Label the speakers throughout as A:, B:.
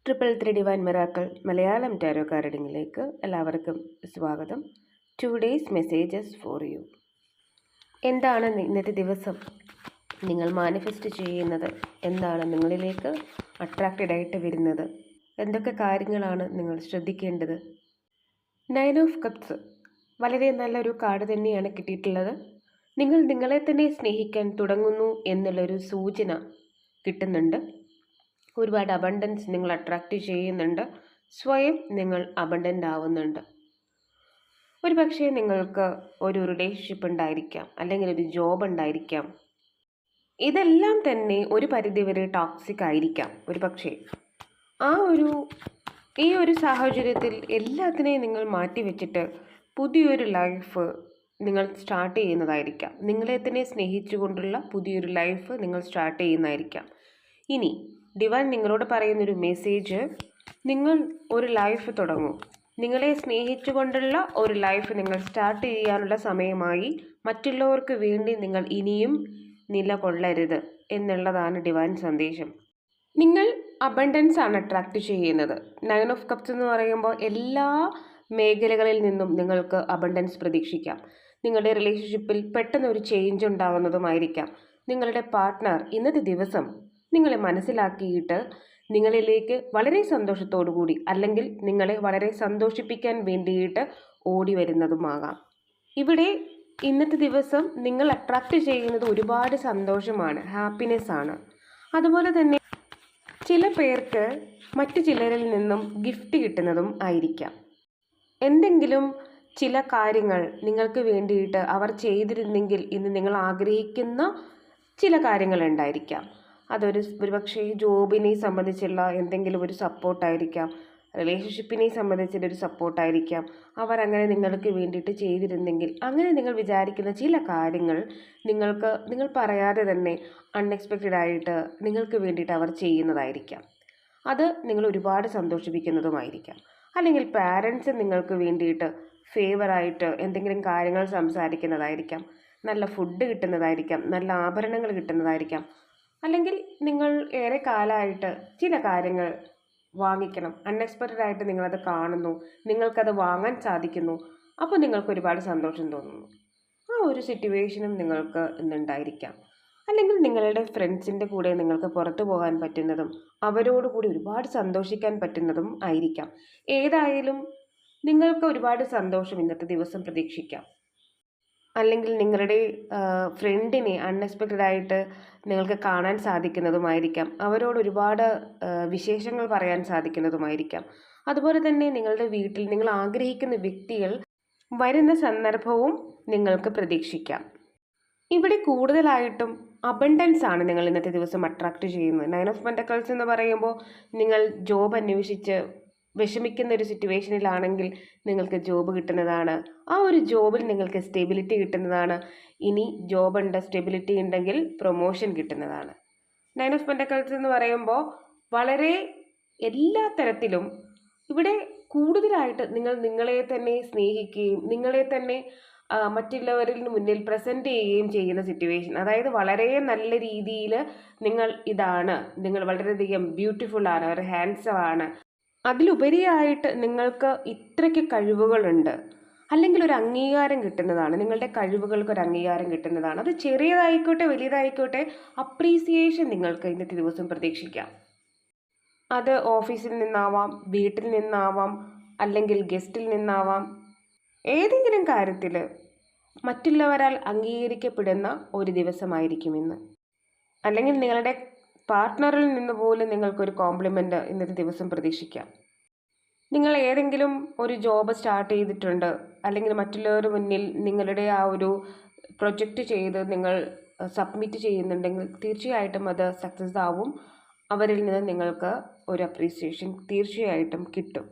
A: 333 divine miracle Malayalam tarot card റീഡിങ്ങിലേക്ക് എല്ലാവർക്കും സ്വാഗതം. 2 ഡേയ്സ് മെസ്സേജസ് ഫോർ യു. എന്താണ് ഇന്നത്തെ ദിവസം നിങ്ങൾ മാനിഫെസ്റ്റ് ചെയ്യുന്നത്? എന്താണ് നിങ്ങളിലേക്ക് അട്രാക്റ്റഡ് ആയിട്ട് വരുന്നത്? എന്തൊക്കെ കാര്യങ്ങളാണ് നിങ്ങൾ ശ്രദ്ധിക്കേണ്ടത്? 9 ഓഫ് കപ്സ് വളരെ നല്ലൊരു കാർഡ് തന്നെയാണ് കിട്ടിയിട്ടുള്ളത്. നിങ്ങൾ നിങ്ങളെ തന്നെ സ്നേഹിക്കാൻ തുടങ്ങുന്നു എന്നുള്ളൊരു സൂചന കിട്ടുന്നുണ്ട്. ഒരുപാട് അബണ്ടൻസ് നിങ്ങൾ അട്രാക്റ്റ് ചെയ്യുന്നുണ്ട്. സ്വയം നിങ്ങൾ അബണ്ടൻ്റ് ആവുന്നുണ്ട്. ഒരു പക്ഷേ നിങ്ങൾക്ക് ഒരു റിലേഷൻഷിപ്പ് ഉണ്ടായിരിക്കാം, അല്ലെങ്കിൽ ഒരു ജോബ് ഉണ്ടായിരിക്കാം. ഇതെല്ലാം തന്നെ ഒരു പരിധിവരെ ടോക്സിക് ആയിരിക്കാം. ഒരു പക്ഷേ ഈ ഒരു സാഹചര്യത്തിൽ എല്ലാത്തിനെയും നിങ്ങൾ മാറ്റിവെച്ചിട്ട് പുതിയൊരു ലൈഫ് നിങ്ങൾ സ്റ്റാർട്ട് ചെയ്യുന്നതായിരിക്കാം. നിങ്ങളെ തന്നെ സ്നേഹിച്ചുകൊണ്ടുള്ള പുതിയൊരു ലൈഫ് നിങ്ങൾ സ്റ്റാർട്ട് ചെയ്യുന്നതായിരിക്കാം. ഇനി ഡിവൈൻ നിങ്ങളോട് പറയുന്നൊരു മെസ്സേജ്, നിങ്ങൾ ഒരു ലൈഫ് തുടങ്ങൂ. നിങ്ങളെ സ്നേഹിച്ചുകൊണ്ടുള്ള ഒരു ലൈഫ് നിങ്ങൾ സ്റ്റാർട്ട് ചെയ്യാനുള്ള സമയമായി. മറ്റുള്ളവർക്ക് വേണ്ടി നിങ്ങൾ ഇനിയും നിലകൊള്ളരുത് എന്നുള്ളതാണ് ഡിവൈൻ സന്ദേശം. നിങ്ങൾ അബണ്ടൻസ് ആണ് അട്രാക്റ്റ് ചെയ്യുന്നത്. 9 ഓഫ് കപ്സ് എന്ന് പറയുമ്പോൾ എല്ലാ മേഖലകളിൽ നിന്നും നിങ്ങൾക്ക് അബണ്ടൻസ് പ്രതീക്ഷിക്കാം. നിങ്ങളുടെ റിലേഷൻഷിപ്പിൽ പെട്ടെന്ന് ഒരു ചേഞ്ച് ഉണ്ടാകുന്നതുമായിരിക്കാം. നിങ്ങളുടെ പാർട്ട്ണർ ഇന്നത്തെ ദിവസം നിങ്ങളെ മനസ്സിലാക്കിയിട്ട് നിങ്ങളിലേക്ക് വളരെ സന്തോഷത്തോടു കൂടി, അല്ലെങ്കിൽ നിങ്ങളെ വളരെ സന്തോഷിപ്പിക്കാൻ വേണ്ടിയിട്ട് ഓടി വരുന്നതുമാകാം. ഇവിടെ ഇന്നത്തെ ദിവസം നിങ്ങൾ അട്രാക്റ്റ് ചെയ്യുന്നത് ഒരുപാട് സന്തോഷമാണ്, ഹാപ്പിനെസ് ആണ്. അതുപോലെ തന്നെ ചില പേർക്ക് മറ്റു ചിലരിൽ നിന്നും ഗിഫ്റ്റ് കിട്ടുന്നതും ആയിരിക്കാം. എന്തെങ്കിലും ചില കാര്യങ്ങൾ നിങ്ങൾക്ക് വേണ്ടിയിട്ട് അവർ ചെയ്തിരുന്നെങ്കിൽ ഇന്ന് നിങ്ങൾ ആഗ്രഹിക്കുന്ന ചില കാര്യങ്ങൾ ഉണ്ടായിരിക്കാം. ഒരുപക്ഷെ ജോബിനെ സംബന്ധിച്ചുള്ള എന്തെങ്കിലും ഒരു സപ്പോർട്ടായിരിക്കാം, റിലേഷൻഷിപ്പിനെ സംബന്ധിച്ചുള്ളൊരു സപ്പോർട്ടായിരിക്കാം. അവരങ്ങനെ നിങ്ങൾക്ക് വേണ്ടിയിട്ട് ചെയ്തിരുന്നെങ്കിൽ, അങ്ങനെ നിങ്ങൾ വിചാരിക്കുന്ന ചില കാര്യങ്ങൾ നിങ്ങൾ പറയാതെ തന്നെ അൺഎക്സ്പെക്റ്റഡ് ആയിട്ട് നിങ്ങൾക്ക് വേണ്ടിയിട്ട് അവർ ചെയ്യുന്നതായിരിക്കാം. അത് നിങ്ങൾ ഒരുപാട് സന്തോഷിപ്പിക്കുന്നതുമായിരിക്കാം. അല്ലെങ്കിൽ പാരൻസ് നിങ്ങൾക്ക് വേണ്ടിയിട്ട് ഫേവറായിട്ട് എന്തെങ്കിലും കാര്യങ്ങൾ സംസാരിക്കുന്നതായിരിക്കാം. നല്ല ഫുഡ് കിട്ടുന്നതായിരിക്കാം, നല്ല ആഭരണങ്ങൾ കിട്ടുന്നതായിരിക്കാം. അല്ലെങ്കിൽ നിങ്ങൾ ഏറെ കാലമായിട്ട് ചില കാര്യങ്ങൾ വാങ്ങിക്കണം, അൺഎക്സ്പെക്റ്റഡ് ആയിട്ട് നിങ്ങളത് കാണുന്നു, നിങ്ങൾക്കത് വാങ്ങാൻ സാധിക്കുന്നു. അപ്പോൾ നിങ്ങൾക്ക് ഒരുപാട് സന്തോഷം തോന്നുന്നു. ആ ഒരു സിറ്റുവേഷനും നിങ്ങൾക്ക് ഇന്നുണ്ടായിരിക്കാം. അല്ലെങ്കിൽ നിങ്ങളുടെ ഫ്രണ്ട്സിൻ്റെ കൂടെ നിങ്ങൾക്ക് പുറത്തു പോകാൻ പറ്റുന്നതും അവരോടുകൂടി ഒരുപാട് സന്തോഷിക്കാൻ പറ്റുന്നതും ആയിരിക്കാം. ഏതായാലും നിങ്ങൾക്ക് ഒരുപാട് സന്തോഷം ഇന്നത്തെ ദിവസം പ്രതീക്ഷിക്കാം. അല്ലെങ്കിൽ നിങ്ങളുടെ ഫ്രണ്ടിനെ അൺഎക്സ്പെക്റ്റഡ് ആയിട്ട് നിങ്ങൾക്ക് കാണാൻ സാധിക്കുന്നതുമായിരിക്കാം. അവരോട് ഒരുപാട് വിശേഷങ്ങൾ പറയാൻ സാധിക്കുന്നതുമായിരിക്കാം. അതുപോലെ തന്നെ നിങ്ങളുടെ വീട്ടിൽ നിങ്ങൾ ആഗ്രഹിക്കുന്ന വ്യക്തികൾ വരുന്ന സന്ദർഭവും നിങ്ങൾക്ക് പ്രതീക്ഷിക്കാം. ഇവിടെ കൂടുതലായിട്ടും അബണ്ടൻസ് ആണ് നിങ്ങൾ ഇന്നത്തെ ദിവസം അട്രാക്റ്റ് ചെയ്യുന്നത്. 9 ഓഫ് പെന്റക്കിൾസ് എന്ന് പറയുമ്പോൾ നിങ്ങൾ ജോബ് അന്വേഷിച്ച് വിഷമിക്കുന്ന ഒരു സിറ്റുവേഷനിലാണെങ്കിൽ നിങ്ങൾക്ക് ജോബ് കിട്ടുന്നതാണ്. ആ ഒരു ജോബിൽ നിങ്ങൾക്ക് സ്റ്റെബിലിറ്റി കിട്ടുന്നതാണ്. ഇനി ജോബ് ഉണ്ട്, സ്റ്റെബിലിറ്റി ഉണ്ടെങ്കിൽ പ്രൊമോഷൻ കിട്ടുന്നതാണ്. 9 ഓഫ് പെന്റക്കിൾസ് എന്ന് പറയുമ്പോൾ വളരെ എല്ലാ തരത്തിലും ഇവിടെ കൂടുതലായിട്ട് നിങ്ങളെ തന്നെ സ്നേഹിക്കുകയും നിങ്ങളെ തന്നെ മറ്റുള്ളവരിൽ മുന്നിൽ പ്രസൻറ്റ് ചെയ്യുകയും ചെയ്യുന്ന സിറ്റുവേഷൻ. അതായത് വളരെ നല്ല രീതിയിൽ നിങ്ങൾ വളരെയധികം ബ്യൂട്ടിഫുൾ ആണ്, ഒരു ഹാൻസം ആണ്. അതിലുപരിയായിട്ട് നിങ്ങൾക്ക് ഇത്രയ്ക്ക് കഴിവുകളുണ്ട്, അല്ലെങ്കിൽ ഒരു അംഗീകാരം കിട്ടുന്നതാണ്. നിങ്ങളുടെ കഴിവുകൾക്ക് ഒരു അംഗീകാരം കിട്ടുന്നതാണ്. അത് ചെറിയതായിക്കോട്ടെ വലുതായിക്കോട്ടെ, അപ്രീസിയേഷൻ നിങ്ങൾക്ക് ഇന്നത്തെ ദിവസം പ്രതീക്ഷിക്കാം. അത് ഓഫീസിൽ നിന്നാവാം, വീട്ടിൽ നിന്നാവാം, അല്ലെങ്കിൽ ഗസ്റ്റിൽ നിന്നാവാം. ഏതെങ്കിലും കാര്യത്തിൽ മറ്റുള്ളവരാൽ അംഗീകരിക്കപ്പെടുന്ന ഒരു ദിവസമായിരിക്കും ഇന്ന്. അല്ലെങ്കിൽ നിങ്ങളുടെ പാർട്ട്ണറിൽ നിന്ന് പോലും നിങ്ങൾക്കൊരു കോംപ്ലിമെൻ്റ് ഇന്നത്തെ ദിവസം പ്രതീക്ഷിക്കാം. നിങ്ങൾ ഏതെങ്കിലും ഒരു ജോബ് സ്റ്റാർട്ട് ചെയ്തിട്ടുണ്ട്, അല്ലെങ്കിൽ മറ്റുള്ളവരുടെ മുന്നിൽ നിങ്ങളുടെ ആ ഒരു പ്രൊജക്റ്റ് ചെയ്ത് നിങ്ങൾ സബ്മിറ്റ് ചെയ്യുന്നുണ്ടെങ്കിൽ തീർച്ചയായിട്ടും അത് സക്സസ് ആവും. അവരിൽ നിന്ന് നിങ്ങൾക്ക് ഒരു അപ്രീസിയേഷൻ തീർച്ചയായിട്ടും കിട്ടും.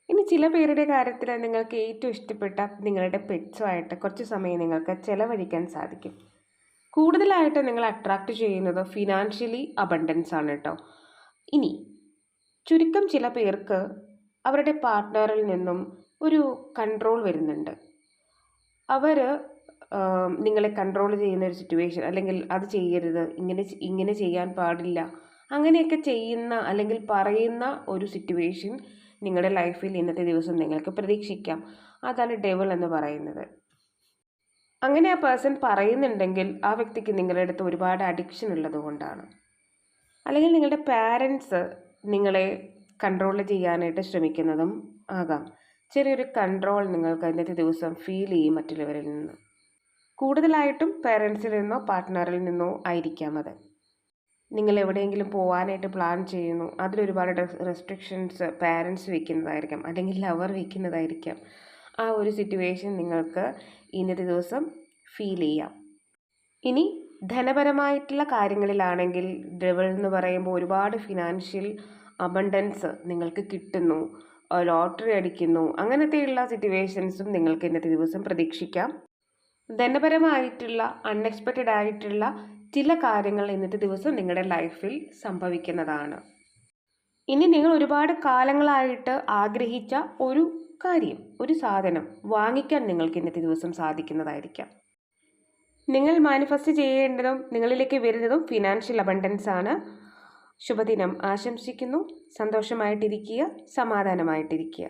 A: ഇനി ചില പേരുടെ കാര്യത്തിൽ നിങ്ങൾക്ക് ഏറ്റവും ഇഷ്ടപ്പെട്ട നിങ്ങളുടെ പെറ്റ്സുമായിട്ട് കുറച്ച് സമയം നിങ്ങൾക്ക് ചിലവഴിക്കാൻ സാധിക്കും. കൂടുതലായിട്ട് നിങ്ങൾ അട്രാക്റ്റ് ചെയ്യുന്നത് ഫിനാൻഷ്യലി അബണ്ടൻസ് ആണ് കേട്ടോ. ഇനി ചുരുക്കം ചില പേർക്ക് അവരുടെ പാർട്ട്ണറിൽ നിന്നും ഒരു കൺട്രോൾ വരുന്നുണ്ട്. അവർ നിങ്ങളെ കൺട്രോൾ ചെയ്യുന്ന ഒരു സിറ്റുവേഷൻ, അല്ലെങ്കിൽ അത് ചെയ്യരുത്, ഇങ്ങനെ ചെയ്യാൻ പാടില്ല, അങ്ങനെയൊക്കെ ചെയ്യുന്ന അല്ലെങ്കിൽ പറയുന്ന ഒരു സിറ്റുവേഷൻ നിങ്ങളുടെ ലൈഫിൽ ഇന്നത്തെ ദിവസം നിങ്ങൾക്ക് പ്രതീക്ഷിക്കാം. അതാണ് ഡെവിൾ എന്ന് പറയുന്നത്. അങ്ങനെ ആ പേഴ്സൺ പറയുന്നുണ്ടെങ്കിൽ ആ വ്യക്തിക്ക് നിങ്ങളുടെ അടുത്ത് ഒരുപാട് അഡിക്ഷൻ ഉള്ളത് കൊണ്ടാണ്. അല്ലെങ്കിൽ നിങ്ങളുടെ പാരൻസ് നിങ്ങളെ കൺട്രോൾ ചെയ്യാനായിട്ട് ശ്രമിക്കുന്നതും ആകാം. ചെറിയൊരു കൺട്രോൾ നിങ്ങൾക്ക് ഇന്നത്തെ ദിവസം ഫീൽ ചെയ്യും മറ്റുള്ളവരിൽ നിന്ന്. കൂടുതലായിട്ടും പേരൻസിൽ നിന്നോ പാർട്ട്ണറിൽ നിന്നോ ആയിരിക്കാം അത്. നിങ്ങൾ എവിടെയെങ്കിലും പോകാനായിട്ട് പ്ലാൻ ചെയ്യുന്നു, അതിലൊരുപാട് റെസ്ട്രിക്ഷൻസ് പാരൻസ് വെക്കുന്നതായിരിക്കാം, അല്ലെങ്കിൽ ലവർ വെക്കുന്നതായിരിക്കാം. ആ ഒരു സിറ്റുവേഷൻ നിങ്ങൾക്ക് ഇന്നത്തെ ദിവസം ഫീൽ ചെയ്യാം. ഇനി ധനപരമായിട്ടുള്ള കാര്യങ്ങളിലാണെങ്കിൽ ഡെവിൾ എന്ന് പറയുമ്പോൾ ഒരുപാട് ഫിനാൻഷ്യൽ അബണ്ടൻസ് നിങ്ങൾക്ക് കിട്ടുന്നു, ലോട്ടറി അടിക്കുന്നു, അങ്ങനത്തെയുള്ള സിറ്റുവേഷൻസും നിങ്ങൾക്ക് ഇന്നത്തെ ദിവസം പ്രതീക്ഷിക്കാം. ധനപരമായിട്ടുള്ള അൺഎക്സ്പെക്റ്റഡ് ആയിട്ടുള്ള ചില കാര്യങ്ങൾ ഇന്നത്തെ ദിവസം നിങ്ങളുടെ ലൈഫിൽ സംഭവിക്കുന്നതാണ്. ഇനി നിങ്ങൾ ഒരുപാട് കാലങ്ങളായിട്ട് ആഗ്രഹിച്ച ഒരു കാര്യം, ഒരു സാധനം വാങ്ങിക്കാൻ നിങ്ങൾക്ക് ഇന്നത്തെ ദിവസം സാധിക്കുന്നതായിരിക്കാം. നിങ്ങൾ മാനിഫെസ്റ്റ് ചെയ്യേണ്ടതും നിങ്ങളിലേക്ക് വരുന്നതും ഫിനാൻഷ്യൽ അബണ്ടൻസ് ആണ്. ശുഭദിനം ആശംസിക്കുന്നു. സന്തോഷമായിട്ടിരിക്കുക, സമാധാനമായിട്ടിരിക്കുക.